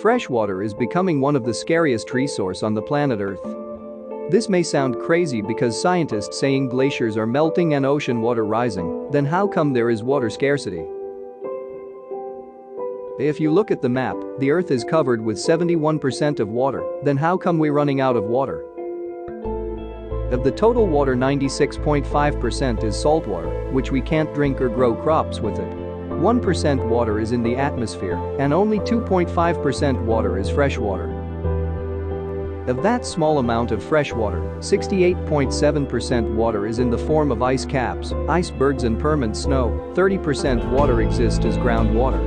Freshwater is becoming one of the scariest resources on the planet Earth. This may sound crazy because scientists saying glaciers are melting and ocean water rising, then how come there is water scarcity? If you look at the map, the Earth is covered with 71% of water, then how come we're running out of water? Of the total water, 96.5% is saltwater, which we can't drink or grow crops with it. 1% water is in the atmosphere, and only 2.5% water is freshwater. Of that small amount of fresh water, 68.7% water is in the form of ice caps, icebergs and permanent snow, 30% water exists as groundwater.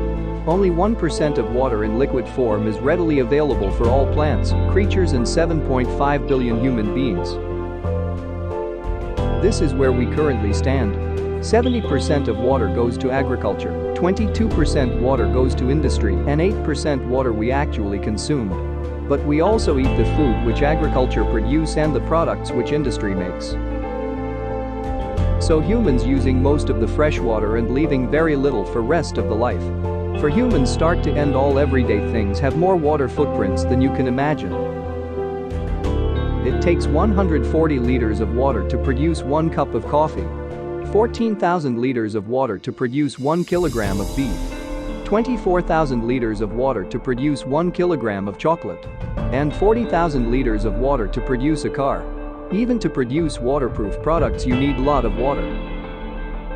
Only 1% of water in liquid form is readily available for all plants, creatures and 7.5 billion human beings. This is where we currently stand. 70% of water goes to agriculture, 22% water goes to industry, and 8% water we actually consume. But we also eat the food which agriculture produce and the products which industry makes. So humans using most of the fresh water and leaving very little for rest of the life. For humans start to end, all everyday things have more water footprints than you can imagine. It takes 140 liters of water to produce 1 cup of coffee, 14,000 liters of water to produce 1 kilogram of beef, 24,000 liters of water to produce 1 kilogram of chocolate, and 40,000 liters of water to produce a car. Even to produce waterproof products you need a lot of water.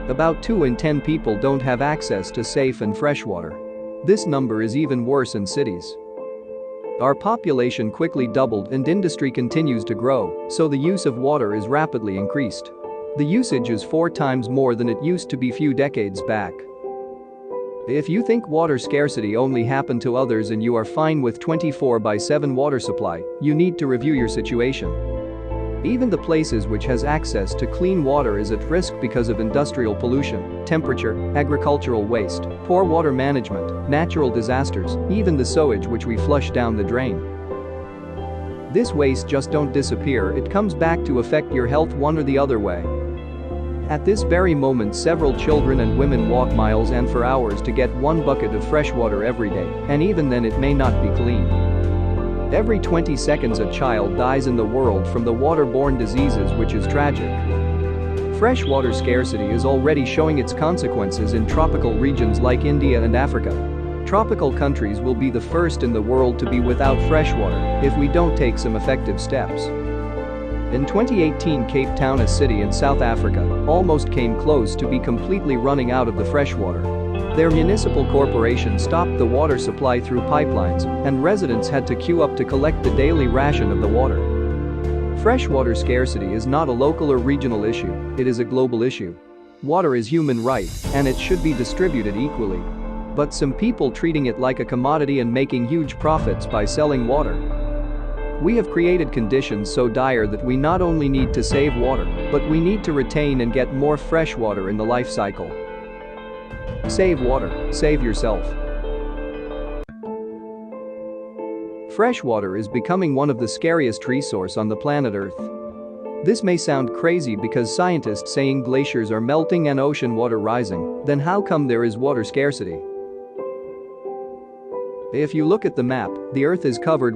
About 2 in 10 people don't have access to safe and fresh water. This number is even worse in cities. Our population quickly doubled and industry continues to grow, so the use of water is rapidly increased. The usage is 4 times more than it used to be few decades back. If you think water scarcity only happened to others and you are fine with 24/7 water supply, you need to review your situation. Even the places which has access to clean water is at risk because of industrial pollution, temperature, agricultural waste, poor water management, natural disasters, even the sewage which we flush down the drain. This waste just don't disappear, it comes back to affect your health one or the other way. At this very moment, several children and women walk miles and for hours to get 1 bucket of fresh water every day, and even then it may not be clean. Every 20 seconds a child dies in the world from the waterborne diseases, which is tragic. Freshwater scarcity is already showing its consequences in tropical regions like India and Africa. Tropical countries will be the first in the world to be without fresh water if we don't take some effective steps. In 2018, Cape Town, a city in South Africa, almost came close to be completely running out of the fresh water. Their municipal corporation stopped the water supply through pipelines, and residents had to queue up to collect the daily ration of the water. Freshwater scarcity is not a local or regional issue, it is a global issue. Water is human right, and it should be distributed equally. But some people treating it like a commodity and making huge profits by selling water. We have created conditions so dire that we not only need to save water, but we need to retain and get more fresh water in the life cycle. Save water, save yourself. Freshwater is becoming one of the scariest resources on the planet Earth. This may sound crazy because scientists saying glaciers are melting and ocean water rising, then how come there is water scarcity? If you look at the map, the Earth is covered